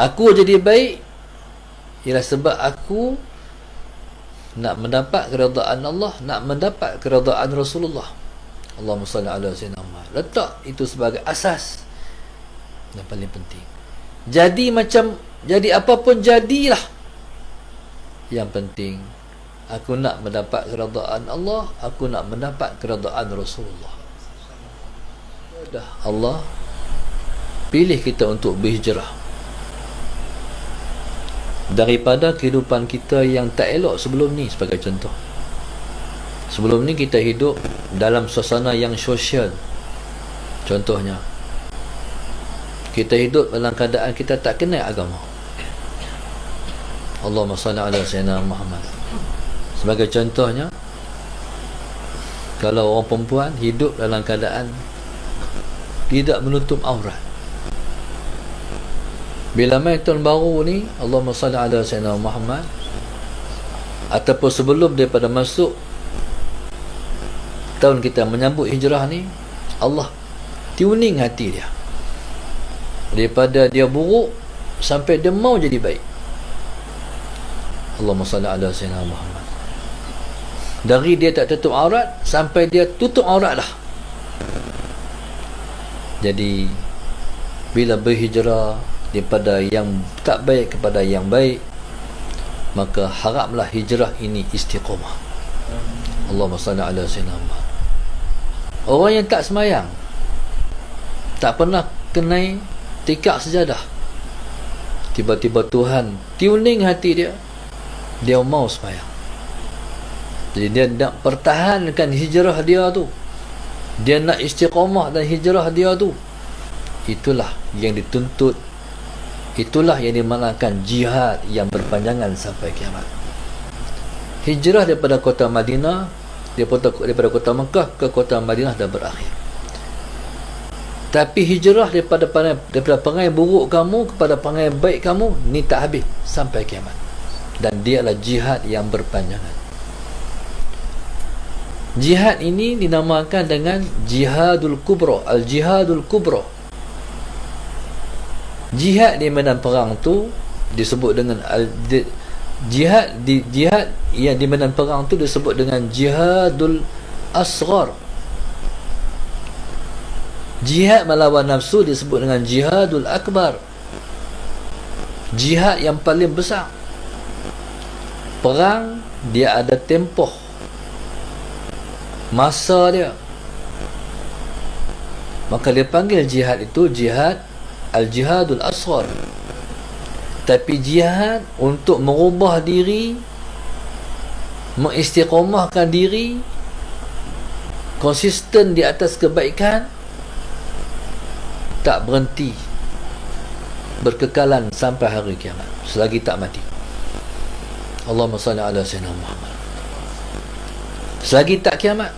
Aku jadi baik ialah sebab aku nak mendapat keredaan Allah, nak mendapat keredaan Rasulullah. Allahumma salli ala sayyidina Muhammad. Letak itu sebagai asas yang paling penting. Jadi apa pun jadilah, yang penting aku nak mendapat keredaan Allah, aku nak mendapat keredaan Rasulullah. Dah Allah pilih kita untuk berhijrah daripada kehidupan kita yang tak elok sebelum ni. Sebagai contoh, sebelum ni kita hidup dalam suasana yang sosial. Contohnya, kita hidup dalam keadaan kita tak kenal agama. Allahumma salli ala sayyidina Muhammad. Sebagai contohnya, kalau orang perempuan hidup dalam keadaan tidak menutup aurat. Bila main tahun baru ni, Allahumma salli ala sayyidina Muhammad, ataupun sebelum daripada masuk tahun kita menyambut hijrah ni, Allah tuning hati dia daripada dia buruk sampai dia mau jadi baik. Allahumma salli ala sayyidina Muhammad. Dari dia tak tutup aurat sampai dia tutup aurat dah. Jadi bila berhijrah daripada yang tak baik kepada yang baik, maka haraplah hijrah ini istiqamah. Allahumma salli ala sayyidina Muhammad. Orang yang tak semayang, tak pernah kenai tikak sejadah, tiba-tiba Tuhan tuning hati dia, dia mau semayang. Jadi dia nak pertahankan hijrah dia tu, dia nak istiqamah dan hijrah dia tu. Itulah yang dituntut, itulah yang dimaknakan jihad yang berpanjangan sampai kiamat. Hijrah daripada kota Madinah, daripada kota Mekah ke kota Madinah dah berakhir. Tapi hijrah daripada perangai buruk kamu kepada perangai baik kamu ni tak habis sampai kiamat. Dan dia adalah jihad yang berpanjangan. Jihad ini dinamakan dengan Jihadul Kubra, Al-Jihadul Kubra. Jihad di medan perang tu disebut dengan jihad yang di medan perang tu disebut dengan Jihadul Asghar. Jihad melawan nafsu disebut dengan Jihadul Akbar. Jihad yang paling besar. Perang dia ada tempoh, masa dia, maka dia panggil jihad itu jihad Al-Jihadul Asghar. Tapi jihad untuk merubah diri, mengistiqamahkan diri, konsisten di atas kebaikan, tak berhenti, berkekalan sampai hari kiamat, selagi tak mati. Allahumma salli ala sayyidina Muhammad. Selagi tak kiamat,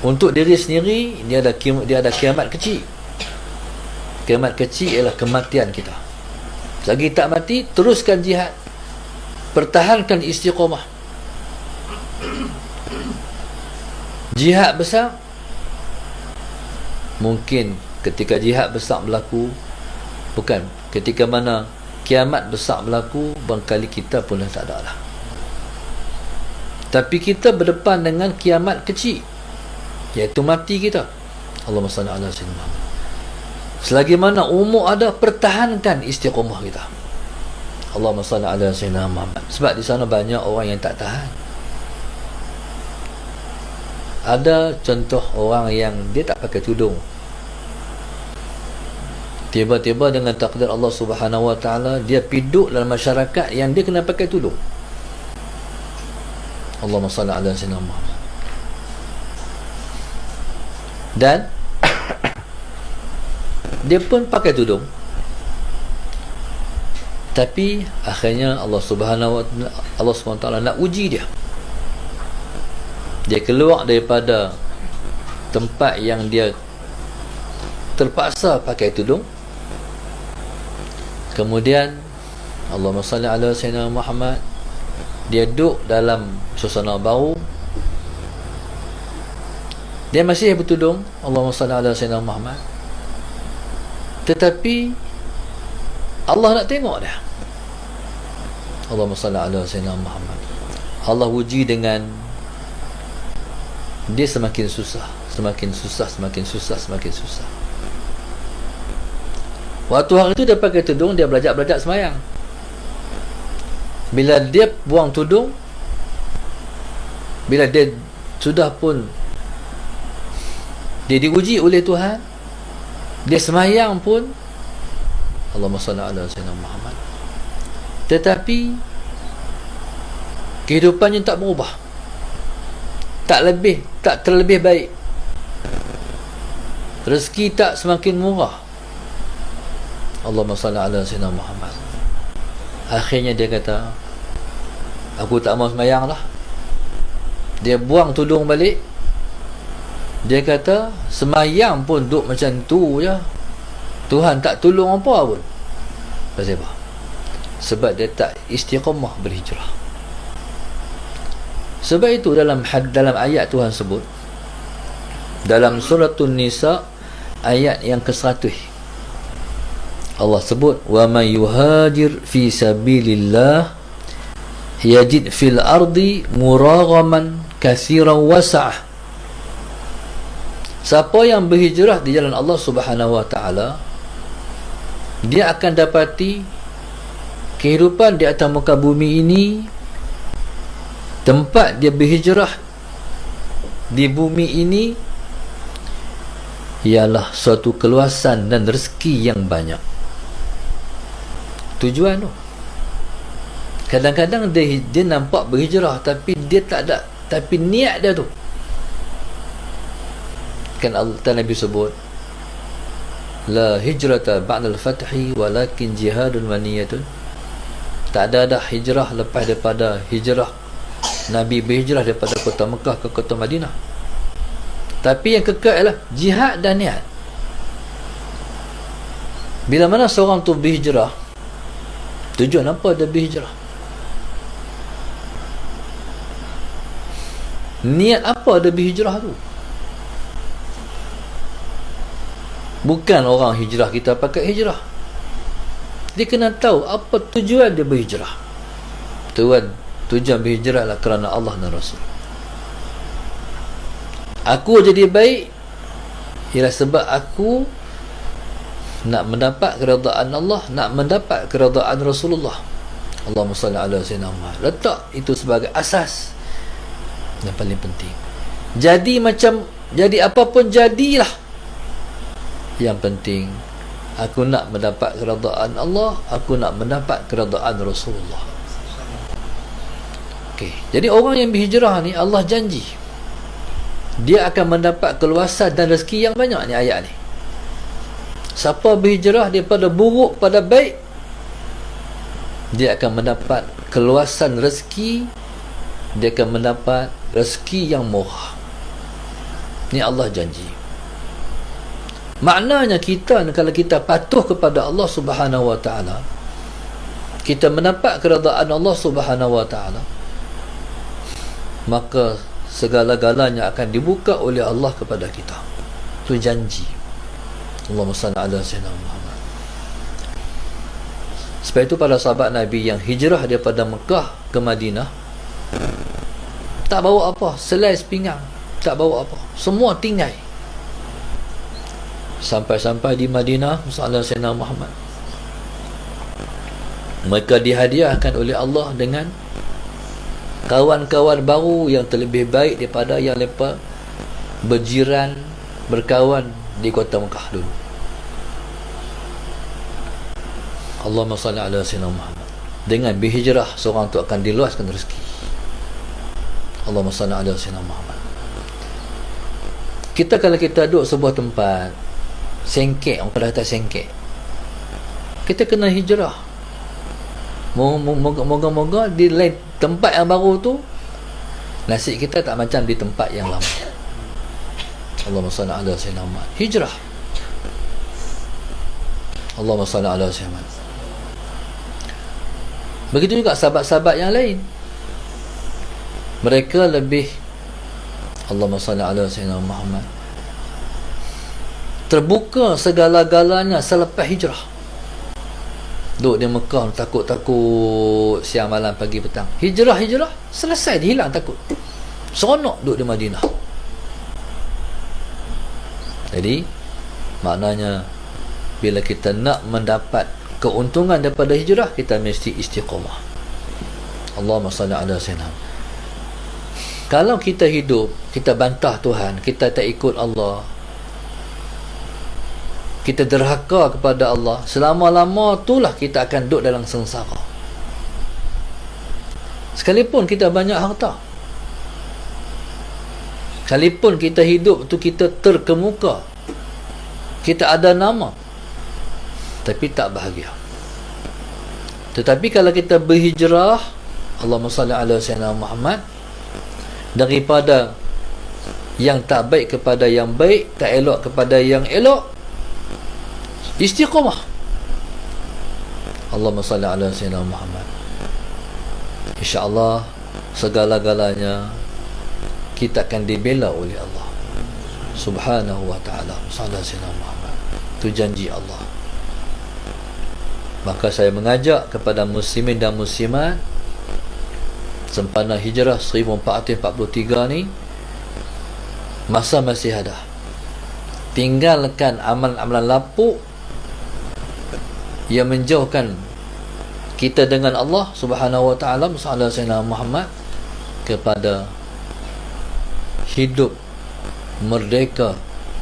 untuk diri sendiri dia ada kiamat kecil. Kiamat kecil ialah kematian kita. Selagi tak mati, teruskan jihad, pertahankan istiqamah. Jihad besar, mungkin ketika jihad besar berlaku, bukan ketika mana kiamat besar berlaku, barangkali kita pun dah tak ada lah. Tapi kita berdepan dengan kiamat kecil, iaitu mati kita. Allahumma salli ala sayyidina Muhammad. Selagi mana umur ada, pertahankan istiqamah kita. Allahumma salli ala sayyidina Muhammad. Sebab di sana banyak orang yang tak tahan. Ada contoh orang yang dia tak pakai tudung, tiba-tiba dengan takdir Allah Subhanahu Wa Taala dia hidup dalam masyarakat yang dia kena pakai tudung. Allahumma salli ala sayyidina Muhammad. Dan dia pun pakai tudung, tapi akhirnya Allah Subhanahu Wa Taala nak uji dia. Dia keluar daripada tempat yang dia terpaksa pakai tudung. Kemudian Allahumma salli ala sayyidina Muhammad, dia duduk dalam suasana baru, dia masih bertudung, Allahumma salli ala sayyidina Muhammad, tetapi Allah nak tengok dia. Allahumma salli ala sayyidina Muhammad. Allah uji dengan dia semakin susah. Waktu hari itu dia pakai tudung, dia belajak semayang. Bila dia buang tudung, bila dia sudah pun dia diuji oleh Tuhan, dia semayang pun, Allahumma salli ala sayyidina Muhammad, tetapi kehidupannya tak berubah, tak terlebih baik, rezeki tak semakin murah. Allahumma salli ala sayyidina Muhammad. Akhirnya dia kata, aku tak mau semayang lah. Dia buang tudung balik. Dia kata, semayang pun duduk macam tu je, Tuhan tak tolong apa pun. Pasal apa? Sebab dia tak istiqamah berhijrah. Sebab itu dalam ayat Tuhan sebut dalam suratul Nisa ayat yang ke-100, Allah sebut, wa may yuhajir fi sabilillah yajid fil ardi muraghaman katsiran wasa'ah. Siapa yang berhijrah di jalan Allah Subhanahu wa taala, dia akan dapati kehidupan di atas muka bumi ini, tempat dia berhijrah di bumi ini ialah suatu keluasan dan rezeki yang banyak. Tujuan tu, kadang-kadang dia nampak berhijrah tapi dia tak ada, tapi niat dia tu kan Allah Nabi sebut, la hijrata ba'dal fathi walakin jihadun wa niyatun. Tak ada hijrah lepas daripada hijrah Nabi berhijrah daripada kota Mekah ke kota Madinah, tapi yang kekal ialah jihad dan niat. Bila mana seorang tu berhijrah, tujuan apa dia berhijrah? Niat apa dia berhijrah tu? Bukan orang hijrah kita pakai hijrah. Dia kena tahu apa tujuan dia berhijrah. Tujuan berhijrah adalah kerana Allah dan Rasul. Aku jadi baik ialah sebab aku nak mendapat keredaan Allah, nak mendapat keredaan Rasulullah. Allahumma salli ala sayyidina Muhammad. Letak itu sebagai asas yang paling penting. Jadi apapun jadilah, yang penting aku nak mendapat keredaan Allah, aku nak mendapat keredaan Rasulullah. Okey, jadi orang yang berhijrah ni, Allah janji dia akan mendapat keluasan dan rezeki yang banyak. Ni ayat ni, siapa berhijrah daripada buruk pada baik, dia akan mendapat keluasan rezeki, dia akan mendapat rezeki yang murah. Ni Allah janji. Maknanya kita, kalau kita patuh kepada Allah Subhanahu wa taala, kita mendapat keredaan Allah Subhanahu wa taala, maka segala-galanya akan dibuka oleh Allah kepada kita. Itu janji. Allahumma salli ala sayyidina Muhammad. Sebab itu para sahabat Nabi yang hijrah daripada Mekah ke Madinah, tak bawa apa, selai sepinggang, tak bawa apa, semua tinggal. Sampai-sampai di Madinah, sallallahu alaihi wasallam Muhammad, mereka dihadiahkan oleh Allah dengan kawan-kawan baru yang terlebih baik daripada yang mereka berjiran, berkawan di kota Mekah dulu. Allahumma salli ala sayyidina Muhammad. Dengan berhijrah, seorang tu akan diluaskan rezeki. Allahumma salli ala sayyidina Muhammad. Kita kalau kita duduk sebuah tempat sengkek, orang pada kata sengkek, kita kena hijrah. Moga-moga di lain tempat yang baru tu nasib kita tak macam di tempat yang lama. Allahumma salli ala sayyidina Muhammad. Hijrah. Allahumma salli ala sayyidina Muhammad. Begitu juga sahabat-sahabat yang lain, mereka lebih, Allahumma salli ala sayyidina Muhammad, terbuka segala-galanya selepas hijrah. Duduk di Mekah takut-takut siang malam pagi petang. Hijrah selesai, dia hilang takut. Seronok duduk di Madinah. Jadi maknanya bila kita nak mendapat keuntungan daripada hijrah, kita mesti istiqamah. Allahumma salli ala sayyidina. Kalau kita hidup, kita bantah Tuhan, kita tak ikut Allah, kita derhaka kepada Allah, selama-lama itulah kita akan duduk dalam sengsara. Sekalipun kita banyak harta, sekalipun kita hidup tu kita terkemuka, kita ada nama, tapi tak bahagia. Tetapi kalau kita berhijrah, Allahumma salli ala sayyidina Muhammad, daripada yang tak baik kepada yang baik, tak elok kepada yang elok, istiqamah. Allahumma salli ala sayyidina Muhammad. InsyaAllah segala-galanya kita akan dibela oleh Allah Subhanahu wa ta'ala. Sallallahu alaihi Muhammad. Itu janji Allah. Maka saya mengajak kepada muslimin dan muslimat, sempena hijrah 1443 ni, masa masih ada. Tinggalkan amalan-amalan lapuk yang menjauhkan kita dengan Allah Subhanahu wa ta'ala, sallallahu alaihi Muhammad, kepada hidup merdeka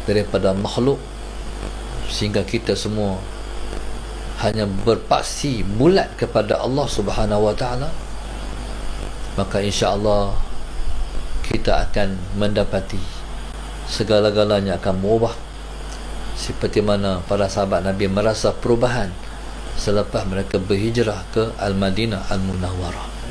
daripada makhluk, sehingga kita semua hanya berpaksi bulat kepada Allah Subhanahu wa ta'ala. Maka insya-Allah kita akan mendapati segala-galanya akan berubah, seperti mana para sahabat Nabi merasa perubahan selepas mereka berhijrah ke Al-Madinah Al-Munawwarah.